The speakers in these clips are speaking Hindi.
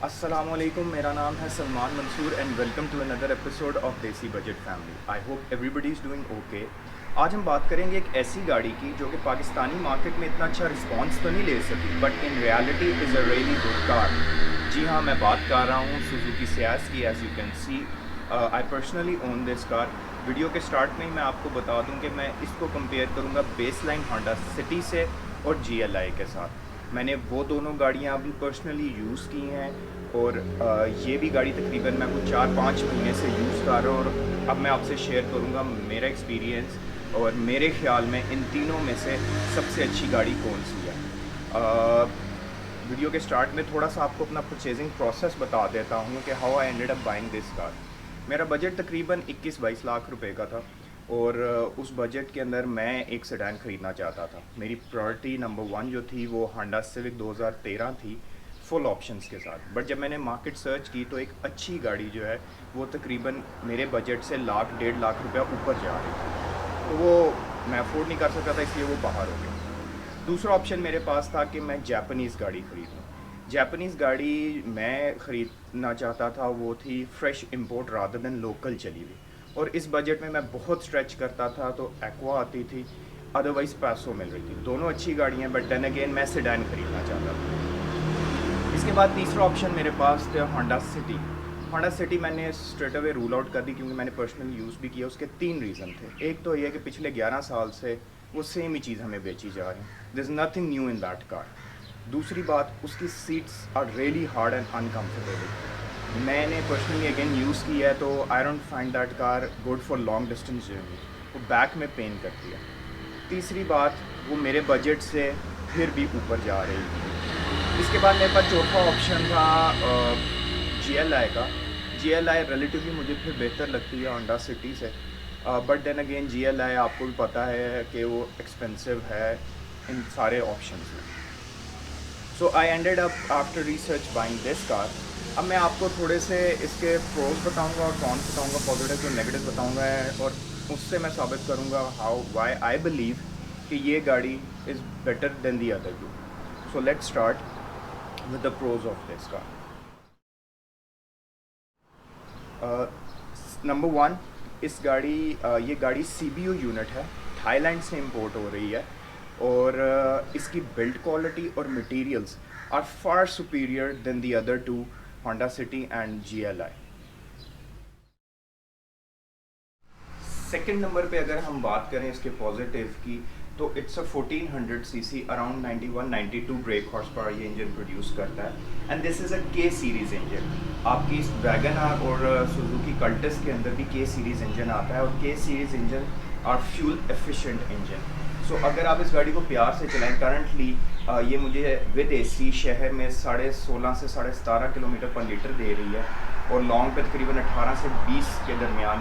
अस्सलामुअलैकुम, मेरा नाम है Salman Mansoor and welcome to another episode of desi budget family. I hope everybody is doing okay. आज हम बात करेंगे एक ऐसी गाड़ी की जो कि पाकिस्तानी मार्केट में इतना अच्छा रिस्पांस तो नहीं ले सकी, but in reality is a really good car. जी हाँ, मैं बात कर रहा हूँ सुजुकी सियाज की। As you can see, I personally own this car. Video के स्टार्ट में ही मैं आपको बता दूं कि मैं इसको कंपेयर करूंगा बेसलाइन होंडा सिटी से और GLI के साथ। मैंने वो दोनों गाड़ियाँ अभी पर्सनली यूज़ की हैं और ये भी गाड़ी तकरीबन मैं कुछ 4-5 महीने से यूज़ कर रहा हूँ। और अब मैं आपसे शेयर करूँगा मेरा एक्सपीरियंस और मेरे ख्याल में इन तीनों में से सबसे अच्छी गाड़ी कौन सी है। वीडियो के स्टार्ट में थोड़ा सा आपको अपना परचेजिंग प्रोसेस बता देता हूँ कि how I ended up buying this car. मेरा बजट तकरीबन 21-22 लाख रुपए का था और उस बजट के अंदर मैं एक सेडान ख़रीदना चाहता था। मेरी प्रायोरिटी नंबर 1 जो थी वो होंडा सिविक 2013 थी, फुल ऑप्शंस के साथ। बट जब मैंने मार्केट सर्च की तो एक अच्छी गाड़ी जो है वो तकरीबन मेरे बजट से लाख 1.5 लाख रुपया ऊपर जा रही थी, तो वो मैं अफोर्ड नहीं कर सकता था, इसलिए वो बाहर हो गया। दूसरा ऑप्शन मेरे पास था कि मैं जापानीज़ गाड़ी ख़रीदूँ। जापानीज़ गाड़ी मैं ख़रीदना चाहता था वो थी fresh import rather than local चली हुई, और इस बजट में मैं बहुत स्ट्रेच करता था तो एक्वा आती थी, अदरवाइज़ पैसो मिल रही थी। दोनों अच्छी गाड़ियाँ, बट देन अगेन मैं सेडान ख़रीदना चाहता था। इसके बाद तीसरा ऑप्शन मेरे पास था होंडा सिटी। होंडा सिटी मैंने स्ट्रेट अवे रूल आउट कर दी क्योंकि मैंने पर्सनली यूज़ भी किया। उसके 3 रीज़न थे। एक तो ये कि पिछले 11 साल से वो सेम ही चीज़ हमें बेची जा रही है, there is nothing new in that car. दूसरी बात, उसकी seats are really hard and uncomfortable. मैंने पर्सनली अगेन यूज़ किया है तो I don't find that car good for long distance journey, वो बैक में पेन करती है। तीसरी बात, वो मेरे बजट से फिर भी ऊपर जा रही थी। इसके बाद मेरे पास चौथा ऑप्शन था GLI का। GLI रिलेटिवली मुझे फिर बेहतर लगती है होंडा सिटी से, बट देन अगेन GLI आपको भी पता है कि वो एक्सपेंसिव है इन सारे ऑप्शंस में। So I ended up after research buying this car. अब मैं आपको थोड़े से इसके प्रोज बताऊंगा और कॉन्स बताऊंगा, पॉजिटिव और नेगेटिव बताऊंगा, और उससे मैं साबित करूंगा हाउ वाई आई बिलीव कि ये गाड़ी is better than the other two. So let's start with the pros of this car. Number 1, ये गाड़ी CBU यूनिट है, थाईलैंड से इंपोर्ट हो रही है, और इसकी बिल्ड क्वालिटी और materials are far superior than the other two, Honda City and GLI। Second number पे अगर हम बात करें इसके पॉजिटिव की, तो it's a 1400 CC, around 91-92 brake horse power ये इंजन प्रोड्यूस करता है, and this is a K series engine. आपकी इस वैगन आर और सुजुकी कल्टस के अंदर भी K सीरीज़ इंजन आता है, और K series engine are fuel efficient engine. So अगर आप इस गाड़ी को प्यार से चलाएं, करंटली ये मुझे विद AC शहर में 16.5 से 17.5 किलोमीटर पर लीटर दे रही है, और लॉन्ग पे तकरीबन 18 से 20 के दरमियान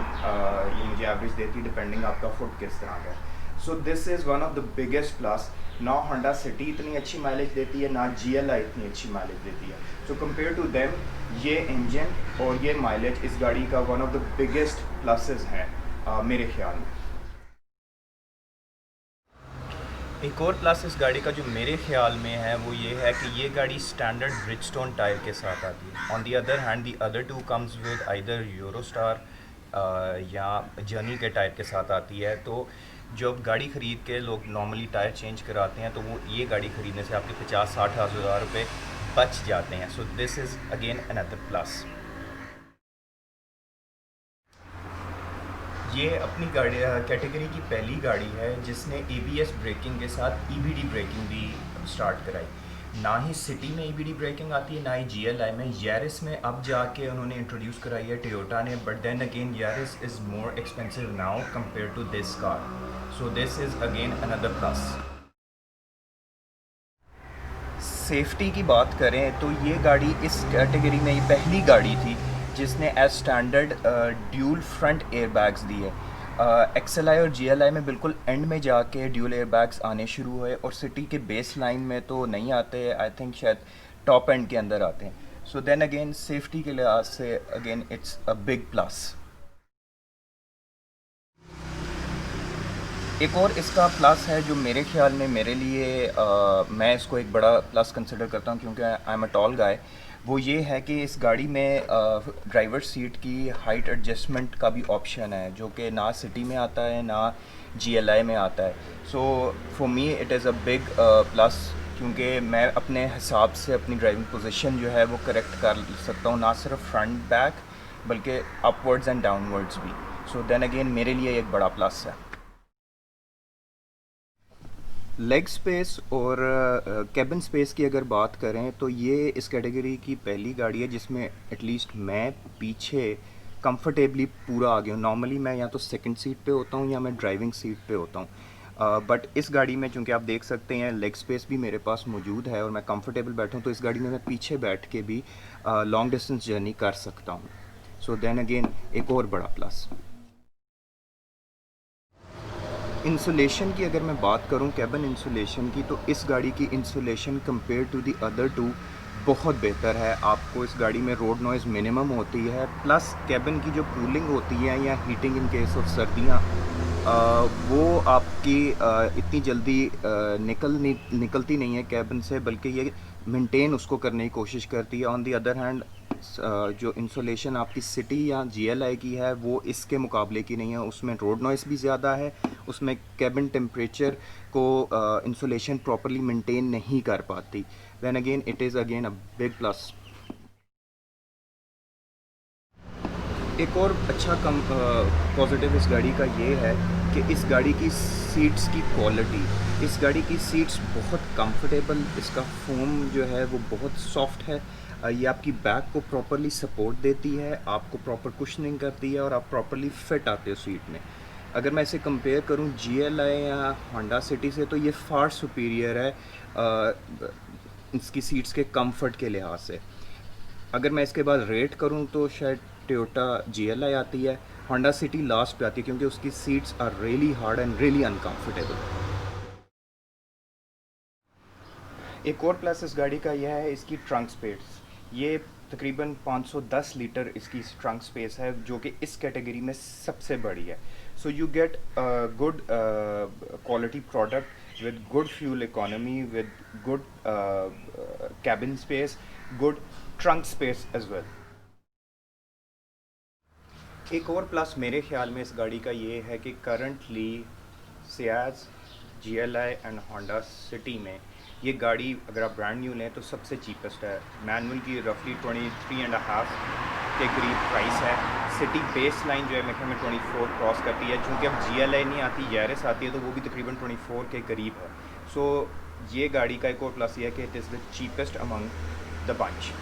ये मुझे एवरेज देती है, डिपेंडिंग आपका फुट किस तरह का है। सो this is one of the biggest plus. ना होंडा सिटी इतनी अच्छी माइलेज देती है, ना GLI इतनी अच्छी माइलेज देती है। सो कंपेयर टू देम, ये इंजन और ये माइलेज इस गाड़ी का one of the biggest pluses हैं मेरे ख्याल में। एक और प्लस इस गाड़ी का जो मेरे ख्याल में है वो ये है कि ये गाड़ी स्टैंडर्ड ब्रिजस्टोन टायर के साथ आती है। On the other hand the other two comes with either Eurostar या जर्नी के टायर के साथ आती है। तो जब गाड़ी ख़रीद के लोग नॉर्मली टायर चेंज कराते हैं तो वो ये गाड़ी ख़रीदने से आपके 50-60 हज़ार रुपये बच जाते हैं। सो this is again another plus. ये अपनी गाड़ी कैटेगरी की पहली गाड़ी है जिसने ABS ब्रेकिंग के साथ EBD ब्रेकिंग भी स्टार्ट कराई। ना ही सिटी में EBD ब्रेकिंग आती है, ना ही GLI में। यारिस में अब जाके उन्होंने इंट्रोड्यूस कराई है टोयोटा ने, but then again Yaris is more expensive now compare to this car. So this is again another plus. Safety की बात करें तो ये गाड़ी इस कैटेगरी में ये पहली गाड़ी थी जिसने as standard dual front airbags दिए। XLI और GLI में बिल्कुल एंड में जाके ड्यूल एयरबैग्स आने शुरू हुए, और सिटी के बेस लाइन में तो नहीं आते, आई थिंक शायद टॉप एंड के अंदर आते हैं। सो देन अगेन सेफ्टी के लिहाज से again it's a big plus. एक और इसका प्लस है जो मेरे ख्याल में मेरे लिए मैं इसको एक बड़ा प्लस कंसिडर करता हूँ क्योंकि आई एम अ टॉल गाय। वो ये है कि इस गाड़ी में ड्राइवर सीट की हाइट एडजस्टमेंट का भी ऑप्शन है, जो कि ना सिटी में आता है ना GLI में आता है। So for me it is a big plus, क्योंकि मैं अपने हिसाब से अपनी ड्राइविंग पोजीशन जो है वो करेक्ट कर सकता हूँ, ना सिर्फ फ्रंट बैक बल्कि अपवर्ड्स एंड डाउनवर्ड्स भी। सो देन अगेन मेरे लिए एक बड़ा प्लस है। लेग स्पेस और कैबिन स्पेस की अगर बात करें तो ये इस कैटेगरी की पहली गाड़ी है जिसमें एटलीस्ट मैं पीछे कंफर्टेबली पूरा आ गया हूँ। नॉर्मली मैं या तो सेकंड सीट पे होता हूँ या मैं ड्राइविंग सीट पे होता हूँ, बट इस गाड़ी में चूँकि आप देख सकते हैं लेग स्पेस भी मेरे पास मौजूद है और मैं कंफर्टेबल बैठा हूँ, तो इस गाड़ी में मैं पीछे बैठ के भी लॉन्ग डिस्टेंस जर्नी कर सकता हूँ। सो देन अगेन एक और बड़ा प्लस। इंसुलेशन की अगर मैं बात करूं, कैबिन इंसुलेशन की, तो इस गाड़ी की insulation compare to the other two बहुत बेहतर है। आपको इस गाड़ी में रोड नॉइज़ मिनिमम होती है, प्लस कैबिन की जो कूलिंग होती है या हीटिंग इन केस ऑफ सर्दियाँ, वो आपकी इतनी जल्दी निकलती नहीं है कैबिन से, बल्कि ये मेंटेन उसको करने की कोशिश करती है। ऑन दी अदर हैंड जो इंसुलेशन आपकी सिटी या GLI की है वो इसके मुकाबले की नहीं है। उसमें रोड नॉइस भी ज़्यादा है, उसमें कैबिन टेम्परेचर को इंसुलेशन प्रॉपरली मेंटेन नहीं कर पाती। Then again it is again a big plus. एक और अच्छा कम पॉजिटिव इस गाड़ी का ये है कि इस गाड़ी की सीट्स की क्वालिटी, इस गाड़ी की सीट्स बहुत कंफर्टेबल, इसका फोम जो है वो बहुत सॉफ्ट है। ये आपकी बैक को प्रॉपरली सपोर्ट देती है, आपको प्रॉपर कुशनिंग करती है और आप प्रॉपरली फिट आते हो सीट में। अगर मैं इसे कंपेयर करूं GLI या होंडा सिटी से, तो ये फार सुपीरियर है इसकी सीट्स के कंफर्ट के लिहाज से। अगर मैं इसके बाद रेट करूं तो शायद टोयोटा GLI आती है, होंडा सिटी लास्ट पे आती है, क्योंकि उसकी seats are really hard and really uncomfortable. एक और प्लस इस गाड़ी का यह है इसकी ट्रंक स्पेस। ये तकरीबन 510 लीटर इसकी ट्रंक स्पेस है, जो कि इस कैटेगरी में सबसे बड़ी है। So you get good quality product with good fuel economy, with good cabin space, good trunk space as well. एक और प्लस मेरे ख्याल में इस गाड़ी का ये है कि currently Ciaz, GLI and Honda city में ये गाड़ी अगर आप ब्रांड न्यू लें तो सबसे चीपेस्ट है। मैनुअल की रफली 23.5 के करीब प्राइस है। सिटी बेस लाइन जो है मेरे ख्याल में 24 क्रॉस करती है। चूँकि अब GLI नहीं आती, यारिस आती है, तो वो भी तकरीबन 24 के करीब है। सो ये गाड़ी का एक और प्लस ये है कि it is the cheapest among the bunch.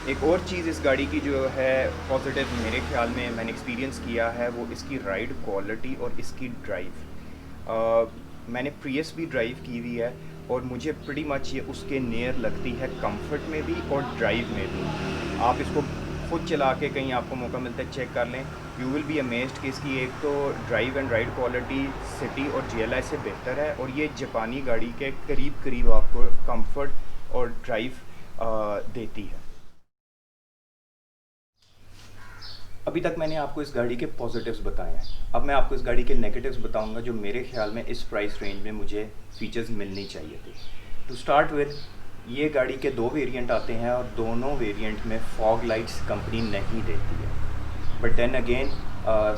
एक और चीज़ इस गाड़ी की जो है पॉजिटिव मेरे ख्याल में मैंने एक्सपीरियंस किया है, वो इसकी राइड क्वालिटी और इसकी ड्राइव। मैंने प्रियस भी ड्राइव की हुई है और मुझे प्रीटी मच ये उसके नियर लगती है, कंफर्ट में भी और ड्राइव में भी। आप इसको खुद चला के कहीं आपको मौका मिलता है चेक कर लें, यू विल बी अमेज्ड कि इसकी एक तो drive and ride quality city और GLI से बेहतर है, और ये जापानी गाड़ी के करीब करीब आपको कंफर्ट और ड्राइव देती है। अभी तक मैंने आपको इस गाड़ी के पॉजिटिव्स बताए हैं, अब मैं आपको इस गाड़ी के नेगेटिव्स बताऊंगा जो मेरे ख्याल में इस प्राइस रेंज में मुझे फीचर्स मिलनी चाहिए थे। टू स्टार्ट विद, ये गाड़ी के दो वेरिएंट आते हैं और दोनों वेरिएंट में फॉग लाइट्स कंपनी नहीं देती है। But then again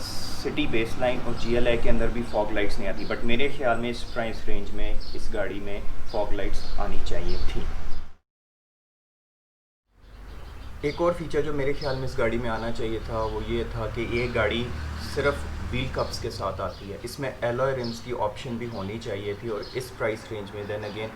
City base line और GLI के अंदर भी फॉग लाइट्स नहीं आती, बट मेरे ख्याल में इस प्राइस रेंज में इस गाड़ी में फॉग लाइट्स आनी चाहिए थी। एक और फीचर जो मेरे ख्याल में इस गाड़ी में आना चाहिए था वो ये था कि ये गाड़ी सिर्फ व्हील कप्स के साथ आती है। इसमें एलॉय रिम्स की ऑप्शन भी होनी चाहिए थी, और इस प्राइस रेंज में देन अगेन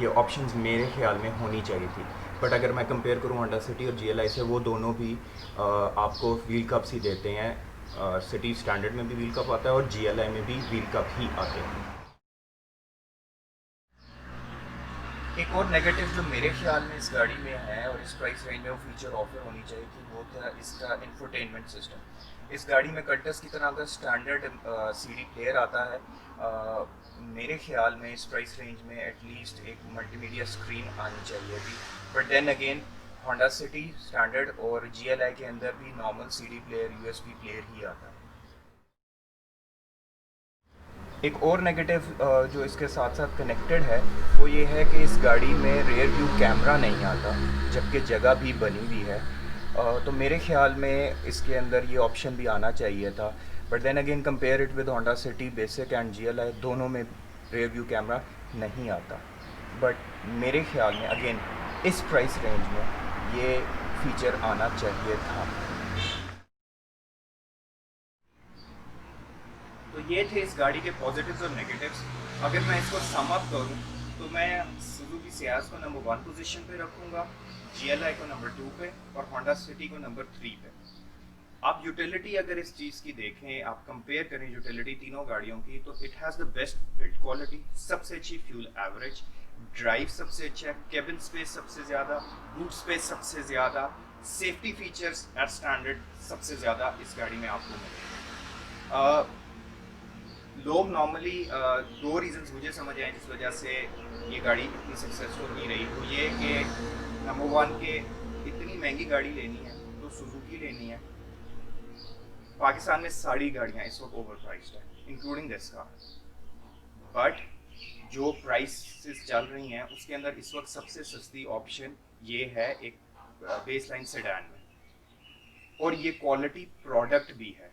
ये ऑप्शंस मेरे ख्याल में होनी चाहिए थी। बट अगर मैं कंपेयर करूँ होंडा सिटी और GLI से, वो दोनों भी आपको व्हील कप्स ही देते हैं। सिटी स्टैंडर्ड में भी व्हील कप आता है और GLI में भी व्हील कप ही आते हैं। एक और नेगेटिव जो मेरे ख्याल में इस गाड़ी में है और इस प्राइस रेंज में वो फीचर ऑफर होनी चाहिए थी, वो था इसका इंफोटेनमेंट सिस्टम। इस गाड़ी में कटर्स की तरह का स्टैंडर्ड CD प्लेयर आता है। मेरे ख्याल में इस प्राइस रेंज में एटलीस्ट एक मल्टीमीडिया स्क्रीन आनी चाहिए थी, but then again Honda City standard और GLI के अंदर भी normal CD player, USB player ही आता है। एक और नेगेटिव जो इसके साथ साथ कनेक्टेड है वो ये है कि इस गाड़ी में रियर व्यू कैमरा नहीं आता, जबकि जगह भी बनी हुई है। तो मेरे ख्याल में इसके अंदर ये ऑप्शन भी आना चाहिए था, but then again compare it with Honda City basic and GLI, दोनों में रियर व्यू कैमरा नहीं आता। बट मेरे ख्याल में अगेन इस प्राइस रेंज में ये फीचर आना चाहिए था। तो ये थे इस गाड़ी के पॉजिटिव्स और नेगेटिव्स। अगर मैं इसको सम अप करूँ तो मैं सुजुकी सियाज को नंबर 1 पोजीशन पे रखूँगा, GLI को नंबर 2 पे और होंडा सिटी को नंबर 3 पे। आप यूटिलिटी अगर इस चीज़ की देखें, आप कंपेयर करें यूटिलिटी तीनों गाड़ियों की, तो it has the best build quality, सबसे अच्छी फ्यूल एवरेज, ड्राइव सबसे अच्छा है, केबिन स्पेस सबसे ज़्यादा, बूट स्पेस सबसे ज़्यादा, सेफ्टी फीचर्स एट स्टैंडर्ड सबसे ज़्यादा इस गाड़ी में आपको मिलेंगे। लोग नॉर्मली दो रीजंस मुझे समझ आए जिस वजह से ये गाड़ी इतनी सक्सेसफुल नहीं रही, वो ये कि नंबर 1 के इतनी महंगी गाड़ी लेनी है तो सुजुकी लेनी है। पाकिस्तान में सारी गाड़ियाँ इस वक्त ओवर प्राइस्ड है, इंक्लूडिंग दिस कार। बट जो प्राइसेस चल रही हैं उसके अंदर इस वक्त सबसे सस्ती ऑप्शन ये है एक बेस लाइन सेडान में, और ये क्वालिटी प्रोडक्ट भी है।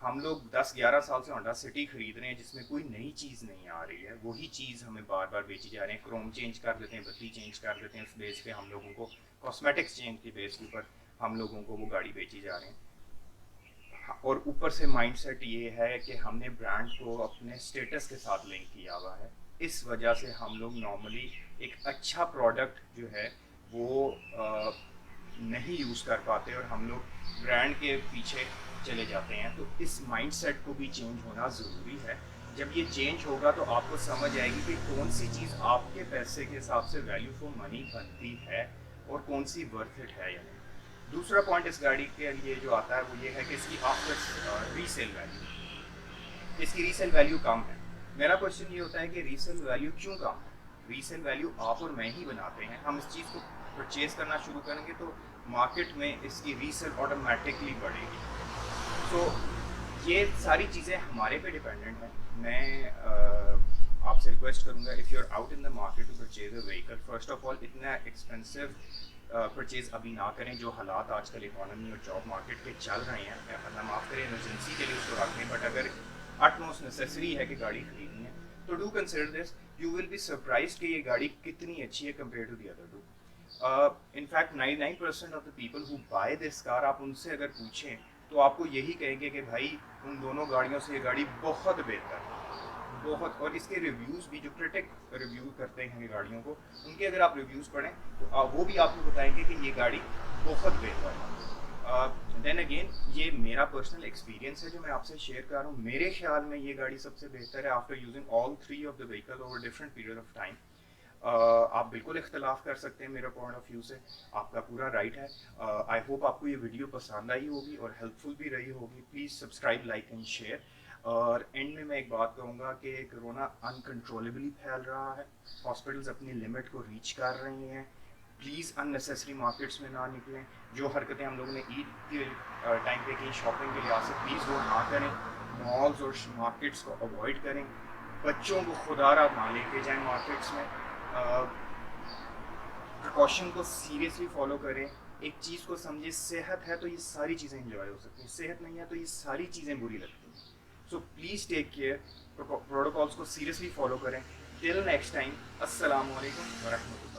हम लोग 10-11 साल से होंडा सिटी खरीद रहे हैं जिसमें कोई नई चीज़ नहीं आ रही है, वही चीज़ हमें बार बार बेची जा रहे हैं। क्रोम चेंज कर देते हैं, बत्ती चेंज कर देते हैं, उस बेस पे हम लोगों को कॉस्मेटिक्स चेंज के बेस के ऊपर हम लोगों को वो गाड़ी बेची जा रही है। और ऊपर से माइंडसेट ये है कि हमने ब्रांड को अपने स्टेटस के साथ लिंक किया हुआ है। इस वजह से हम लोग नॉर्मली एक अच्छा प्रोडक्ट जो है वो नहीं यूज़ कर पाते और हम लोग ब्रांड के पीछे चले जाते हैं। तो इस माइंडसेट को भी चेंज होना ज़रूरी है। जब ये चेंज होगा तो आपको समझ आएगी कि कौन सी चीज़ आपके पैसे के हिसाब से वैल्यू फॉर मनी बनती है और कौन सी वर्थ इट है या नहीं। दूसरा पॉइंट इस गाड़ी के लिए जो आता है वो ये है कि इसकी आफ्टर रीसेल वैल्यू, इसकी रीसेल वैल्यू कम है। मेरा क्वेश्चन ये होता है कि रीसेल वैल्यू क्यों कम है? रीसेल वैल्यू आप और मैं ही बनाते हैं। हम इस चीज़ को परचेज करना शुरू करेंगे तो मार्केट में इसकी रीसेल ऑटोमेटिकली बढ़ेगी। तो ये सारी चीज़ें हमारे पे डिपेंडेंट हैं। मैं आपसे रिक्वेस्ट करूँगा, if you are out in the market to purchase a vehicle, first of all इतना एक्सपेंसिव परचेज अभी ना करें। जो हालात आजकल इकोनॉमी और जॉब मार्केट के चल रहे हैं, मतलब माफ़ करें इमरजेंसी के लिए उसको रखें, बट अगर अटमोस्ट नेसेसरी है कि गाड़ी खरीदनी है तो do consider this. You will be surprise कि ये गाड़ी कितनी अच्छी है compare to the other two. In fact 99% of the people who buy this car, आप उनसे अगर पूछें तो आपको यही कहेंगे कि भाई उन दोनों गाड़ियों से ये गाड़ी बहुत बेहतर है, बहुत। और इसके रिव्यूज़ भी, जो क्रिटिक रिव्यू करते हैं गाड़ियों को, उनके अगर आप रिव्यूज़ पढ़ें तो वो भी आपको बताएंगे कि ये गाड़ी बहुत बेहतर है। देन अगेन ये मेरा पर्सनल एक्सपीरियंस है जो मैं आपसे शेयर कर रहा हूँ। मेरे ख्याल में ये गाड़ी सबसे बेहतर है after using all 3 of the vehicle over different period of time. आप बिल्कुल इख्तलाफ कर सकते हैं मेरे पॉइंट ऑफ व्यू से, आपका पूरा राइट है। आई होप आपको ये वीडियो पसंद आई होगी और हेल्पफुल भी रही होगी। Please subscribe, like and share. और एंड में मैं एक बात कहूँगा कि कोरोना अनकंट्रोलेबली फैल रहा है, हॉस्पिटल्स अपनी लिमिट को रीच कर रही हैं। प्लीज़ अननेसेसरी मार्केट्स में ना निकलें। जो हरकतें हम लोगों ने ईद के टाइम पे की शॉपिंग के लिहाज से, प्लीज़ वो ना करें। मॉल्स और मार्केट्स को अवॉइड करें। बच्चों को खुदारा ना लेके जाएं मार्केट्स में। प्रिकॉशन को सीरियसली फॉलो करें। एक चीज़ को समझे, सेहत है तो ये सारी चीज़ें इंजॉय हो सकती हैं, सेहत नहीं है तो ये सारी चीज़ें बुरी लगती हैं। So please take care, protocols को सीरियसली फॉलो करें। टिल नेक्स्ट टाइम, अस्सलाम वालेकुम व रहमतुल्लाह।